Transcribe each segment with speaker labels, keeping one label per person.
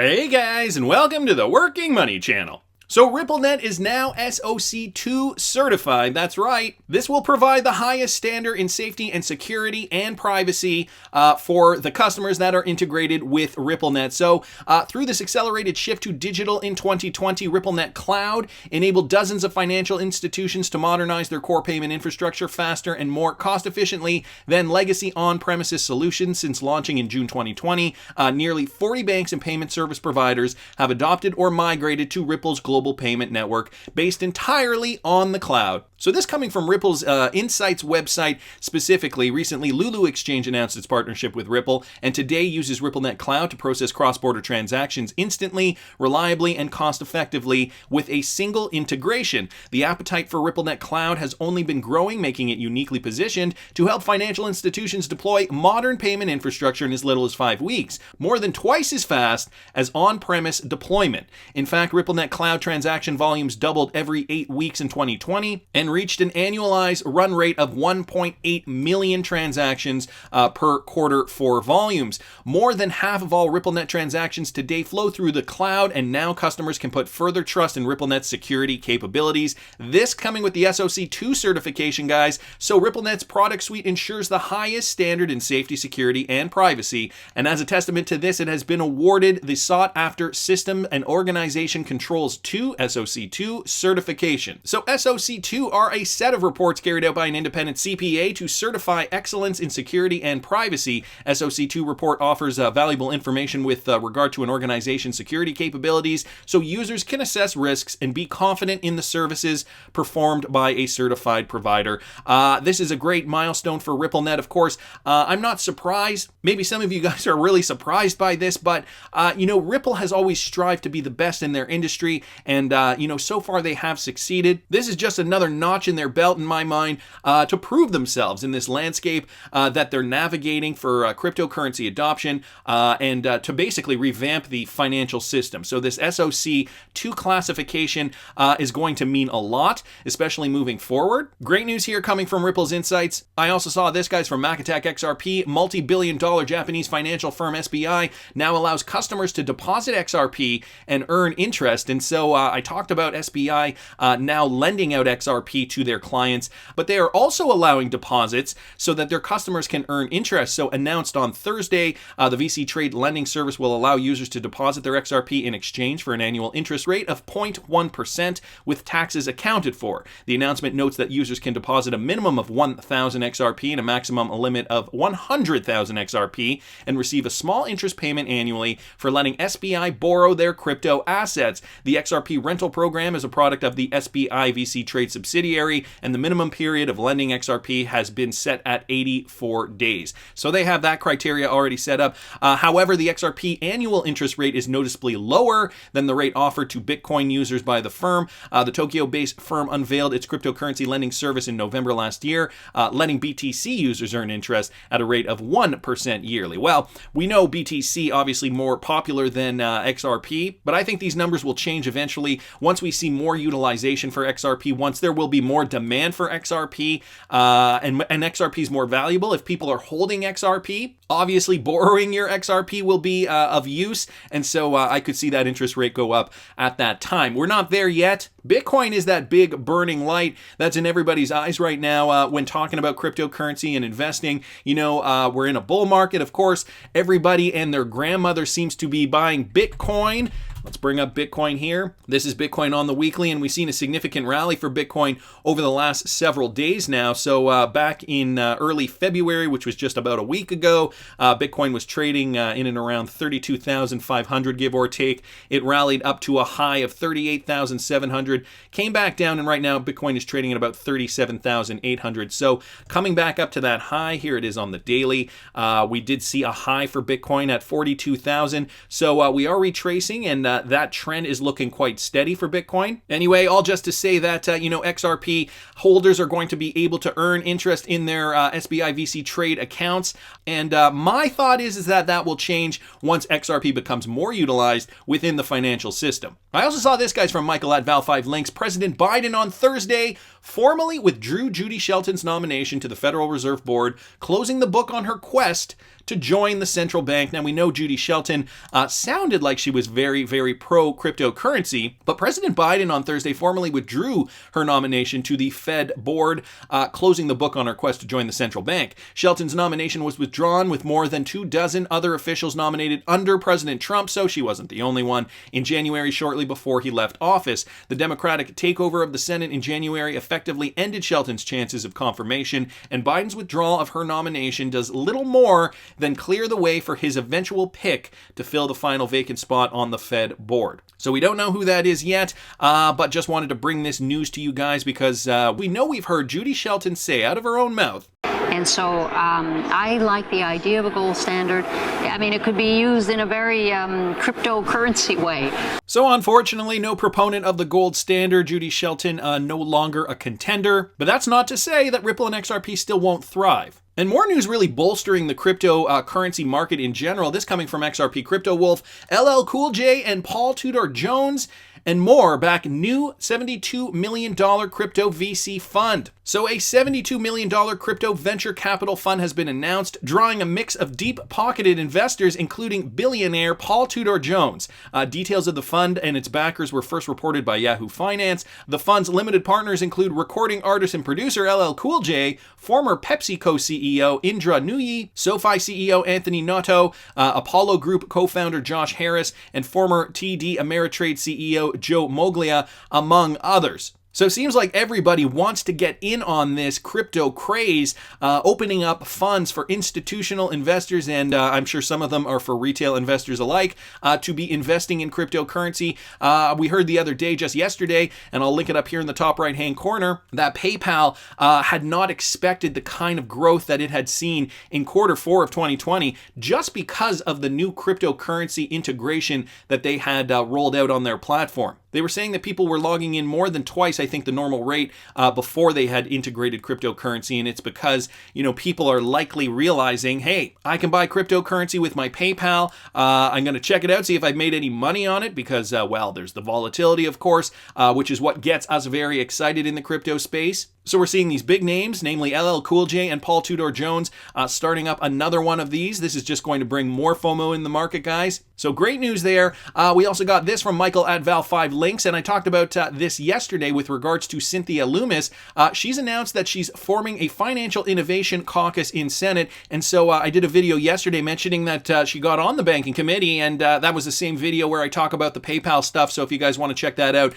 Speaker 1: Hey guys, and welcome to the Working Money Channel. So RippleNet is now SOC 2 certified. That's right. This will provide the highest standard in safety and security and privacy for the customers that are integrated with RippleNet. So through this accelerated shift to digital in 2020, RippleNet Cloud enabled dozens of financial institutions to modernize their core payment infrastructure faster and more cost efficiently than legacy on-premises solutions. Since launching in June 2020, nearly 40 banks and payment service providers have adopted or migrated to Ripple's global payment network based entirely on the cloud. So this coming from Ripple's Insights website specifically. Recently, Lulu Exchange announced its partnership with Ripple, and today uses RippleNet Cloud to process cross-border transactions instantly, reliably, and cost-effectively with a single integration. The appetite for RippleNet Cloud has only been growing, making it uniquely positioned to help financial institutions deploy modern payment infrastructure in as little as 5 weeks, more than twice as fast as on-premise deployment. In fact, RippleNet Cloud transaction volumes doubled every 8 weeks in 2020 and reached an annualized run rate of 1.8 million transactions per quarter for volumes. More than half of all RippleNet transactions today flow through the cloud, and now customers can put further trust in RippleNet's security capabilities. This coming with the SOC 2 certification, guys. So RippleNet's product suite ensures the highest standard in safety, security, and privacy. And as a testament to this, it has been awarded the sought-after System and Organization Controls 2 SOC 2 certification. So SOC 2 are a set of reports carried out by an independent CPA to certify excellence in security and privacy. SOC 2 report offers valuable information with regard to an organization's security capabilities, so users can assess risks and be confident in the services performed by a certified provider. This is a great milestone for RippleNet, of course. I'm not surprised. Maybe some of you guys are really surprised by this, but Ripple has always strived to be the best in their industry, and so far they have succeeded. This is just another notch in their belt, in my mind, to prove themselves in this landscape that they're navigating for cryptocurrency adoption and to basically revamp the financial system. So this SOC 2 classification is going to mean a lot, especially moving forward. Great news here coming from Ripple's Insights. I also saw this, guys, from MACKATTACKXRP. Multi-billion-dollar Japanese financial firm SBI now allows customers to deposit XRP and earn interest. And so I talked about SBI now lending out XRP to their clients, but they are also allowing deposits so that their customers can earn interest. So announced on Thursday, the VC Trade lending service will allow users to deposit their XRP in exchange for an annual interest rate of 0.1% with taxes accounted for. The announcement notes that users can deposit a minimum of 1,000 XRP and a maximum limit of 100,000 XRP and receive a small interest payment annually for letting SBI borrow their crypto assets. The XRP rental program is a product of the SBI VC Trade subsidiary, and the minimum period of lending XRP has been set at 84 days. So they have that criteria already set up. However, the XRP annual interest rate is noticeably lower than the rate offered to Bitcoin users by the firm. The Tokyo-based firm unveiled its cryptocurrency lending service in November last year, letting BTC users earn interest at a rate of 1% yearly. Well, we know BTC obviously more popular than XRP, but I think these numbers will change eventually once we see more utilization for XRP, once there will be more demand for XRP, and XRP is more valuable. If people are holding XRP, obviously borrowing your XRP will be of use, and so I could see that interest rate go up at that time. We're not there yet. Bitcoin is that big burning light that's in everybody's eyes right now when talking about cryptocurrency and investing. We're in a bull market, of course. Everybody and their grandmother seems to be buying Bitcoin. Let's bring up Bitcoin here. This is Bitcoin on the weekly, and we've seen a significant rally for Bitcoin over the last several days now. So back in early February, which was just about a week ago, Bitcoin was trading in and around 32,500, give or take. It rallied up to a high of 38,700, came back down, and right now Bitcoin is trading at about 37,800. So coming back up to that high, here it is on the daily. We did see a high for Bitcoin at 42,000. So we are retracing, and that trend is looking quite steady for Bitcoin. Anyway, all just to say that, XRP holders are going to be able to earn interest in their SBI VC trade accounts. And my thought is that will change once XRP becomes more utilized within the financial system. I also saw this, guys, from Michael at Val5 Links. President Biden on Thursday formally withdrew Judy Shelton's nomination to the Federal Reserve Board, closing the book on her quest to join the central bank. Now, we know Judy Shelton sounded like she was very, very pro-cryptocurrency, but President Biden on Thursday formally withdrew her nomination to the Fed board, closing the book on her quest to join the central bank. Shelton's nomination was withdrawn with more than 24 other officials nominated under President Trump, so she wasn't the only one. In January, shortly before he left office, the Democratic takeover of the Senate in January effectively ended Shelton's chances of confirmation, and Biden's withdrawal of her nomination does little more than clear the way for his eventual pick to fill the final vacant spot on the Fed board. So we don't know who that is yet, but just wanted to bring this news to you guys because we know we've heard Judy Shelton say out of her own mouth.
Speaker 2: And so I like the idea of a gold standard. I mean, it could be used in a very cryptocurrency way.
Speaker 1: So unfortunately, no proponent of the gold standard. Judy Shelton no longer a contender. But that's not to say that Ripple and XRP still won't thrive. And more news really bolstering the cryptocurrency market in general. This coming from XRPCRYPTOWOLF, LL Cool J and Paul Tudor Jones, and more back new $72 million crypto VC fund. So a $72 million crypto venture capital fund has been announced, drawing a mix of deep-pocketed investors, including billionaire Paul Tudor Jones. Details of the fund and its backers were first reported by Yahoo Finance. The fund's limited partners include recording artist and producer LL Cool J, former PepsiCo CEO Indra Nooyi, SoFi CEO Anthony Noto, Apollo Group co-founder Josh Harris, and former TD Ameritrade CEO Joe Moglia, among others. So it seems like everybody wants to get in on this crypto craze, opening up funds for institutional investors, and I'm sure some of them are for retail investors alike, to be investing in cryptocurrency. We heard the other day, just yesterday, and I'll link it up here in the top right-hand corner, that PayPal had not expected the kind of growth that it had seen in Q4 of 2020, just because of the new cryptocurrency integration that they had rolled out on their platform. They were saying that people were logging in more than twice, I think, the normal rate before they had integrated cryptocurrency. And it's because, people are likely realizing, hey, I can buy cryptocurrency with my PayPal. I'm going to check it out, see if I've made any money on it because, there's the volatility, of course, which is what gets us very excited in the crypto space. So we're seeing these big names, namely LL Cool J and Paul Tudor Jones, starting up another one of these. This is just going to bring more FOMO in the market, guys. So great news there. We also got this from Michael at Val5 Links, and I talked about this yesterday with regards to Cynthia Lummis. She's announced that she's forming a Financial Innovation Caucus in Senate, and so I did a video yesterday mentioning that she got on the banking committee, and that was the same video where I talk about the PayPal stuff, so if you guys want to check that out,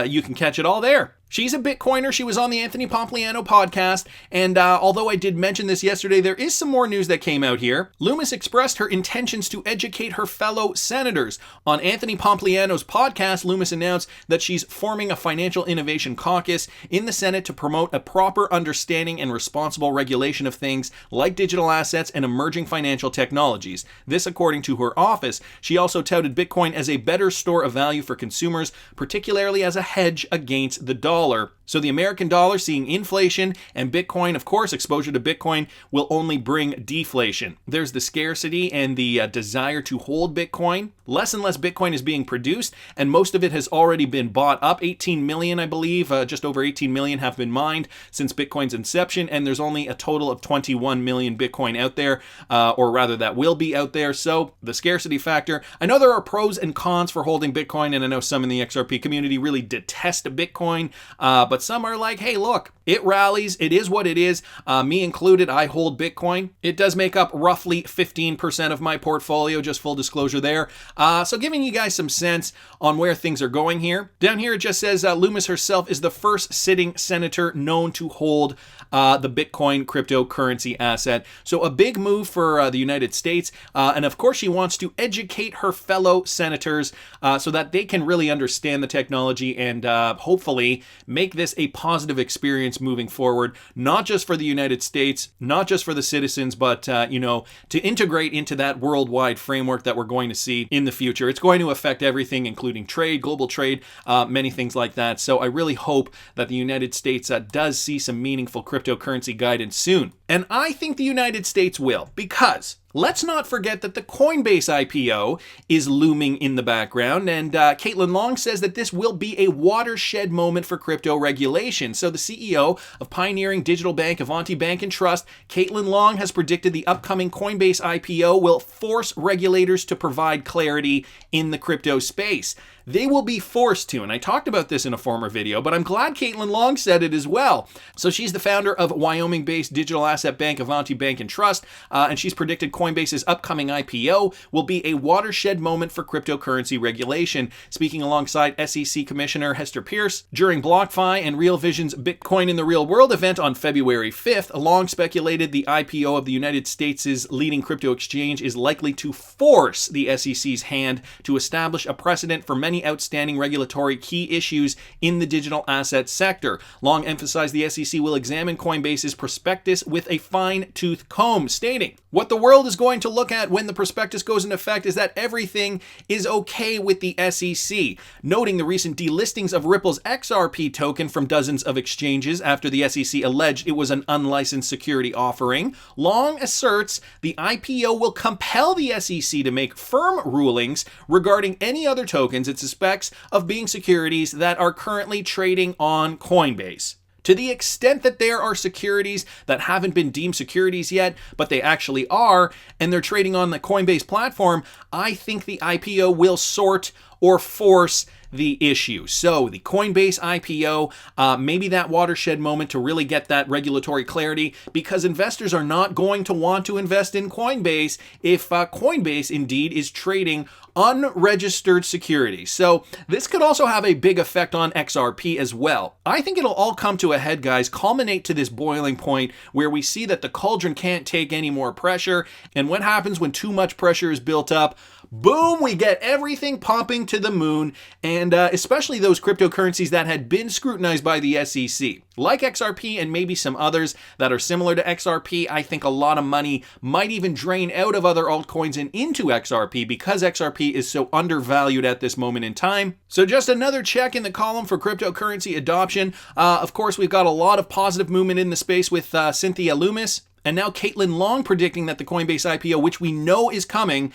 Speaker 1: you can catch it all there. She's a Bitcoiner. She was on the Anthony Pompliano podcast, and although I did mention this yesterday, there is some more news that came out here. Lummis expressed her intentions to educate her fellow senators. On Anthony Pompliano's podcast, Lummis announced that she's forming a Financial Innovation Caucus in the Senate to promote a proper understanding and responsible regulation of things like digital assets and emerging financial technologies. This according to her office. She also touted Bitcoin as a better store of value for consumers, particularly as a hedge against the dollar. So the American dollar seeing inflation, and Bitcoin, of course, exposure to Bitcoin will only bring deflation. There's the scarcity and the desire to hold Bitcoin. Less and less Bitcoin is being produced, and most of it has already been bought up. 18 million, I believe, just over 18 million have been mined since Bitcoin's inception, and there's only a total of 21 million Bitcoin out there, or rather that will be out there. So the scarcity factor. I know there are pros and cons for holding Bitcoin, and I know some in the XRP community really detest Bitcoin, but some are like, hey, look, it rallies. It is what it is. Me included, I hold Bitcoin. It does make up roughly 15% of my portfolio, just full disclosure there. So giving you guys some sense on where things are going here. Down here, it just says Lummis herself is the first sitting senator known to hold the Bitcoin cryptocurrency asset. So a big move for the United States. And of course, she wants to educate her fellow senators so that they can really understand the technology and hopefully make this a positive experience moving forward, not just for the United States, not just for the citizens, but, to integrate into that worldwide framework that we're going to see in the future. It's going to affect everything, including trade, global trade, many things like that. So I really hope that the United States does see some meaningful cryptocurrency guidance soon. And I think the United States will, because let's not forget that the Coinbase IPO is looming in the background, and Caitlin Long says that this will be a watershed moment for crypto regulation. So the CEO of pioneering digital bank Avanti Bank and Trust, Caitlin Long, has predicted the upcoming Coinbase IPO will force regulators to provide clarity in the crypto space. They will be forced to, and I talked about this in a former video, but I'm glad Caitlin Long said it as well. So she's the founder of Wyoming-based digital asset bank Avanti Bank and Trust, and she's predicted Coinbase's upcoming IPO will be a watershed moment for cryptocurrency regulation. Speaking alongside SEC Commissioner Hester Peirce during BlockFi and Real Vision's Bitcoin in the Real World event on February 5th, Long speculated the IPO of the United States' leading crypto exchange is likely to force the SEC's hand to establish a precedent for many outstanding regulatory key issues in the digital asset sector. Long emphasized the SEC will examine Coinbase's prospectus with a fine-tooth comb, stating, "What the world is going to look at when the prospectus goes into effect is that everything is okay with the SEC." Noting the recent delistings of Ripple's XRP token from dozens of exchanges after the SEC alleged it was an unlicensed security offering, Long asserts the IPO will compel the SEC to make firm rulings regarding any other tokens it suspects of being securities that are currently trading on Coinbase. To the extent that there are securities that haven't been deemed securities yet, but they actually are, and they're trading on the Coinbase platform, I think the IPO will sort or force the issue. So the Coinbase IPO, maybe that watershed moment to really get that regulatory clarity, because investors are not going to want to invest in Coinbase if Coinbase indeed is trading unregistered securities. So this could also have a big effect on XRP as well. I think it'll all come to a head, guys, culminate to this boiling point where we see that the cauldron can't take any more pressure. And what happens when too much pressure is built up? Boom, we get everything pumping to the moon, and especially those cryptocurrencies that had been scrutinized by the SEC. Like XRP and maybe some others that are similar to XRP, I think a lot of money might even drain out of other altcoins and into XRP because XRP is so undervalued at this moment in time. So just another check in the column for cryptocurrency adoption. Of course, we've got a lot of positive movement in the space with Cynthia Lummis. And now Caitlin Long predicting that the Coinbase IPO, which we know is coming,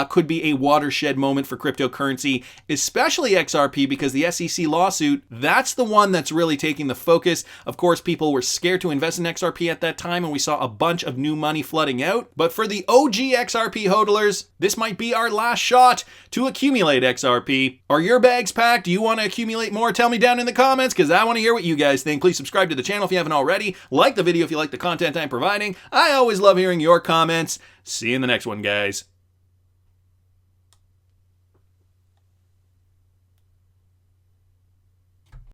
Speaker 1: could be a watershed moment for cryptocurrency, especially XRP, because the SEC lawsuit, that's the one that's really taking the focus. Of course, people were scared to invest in XRP at that time, and we saw a bunch of new money flooding out. But for the OG XRP hodlers, this might be our last shot to accumulate XRP. Are your bags packed? Do you want to accumulate more? Tell me down in the comments, because I want to hear what you guys think. Please subscribe to the channel if you haven't already. Like the video if you like the content I'm providing. I always love hearing your comments. See you in the next one, guys.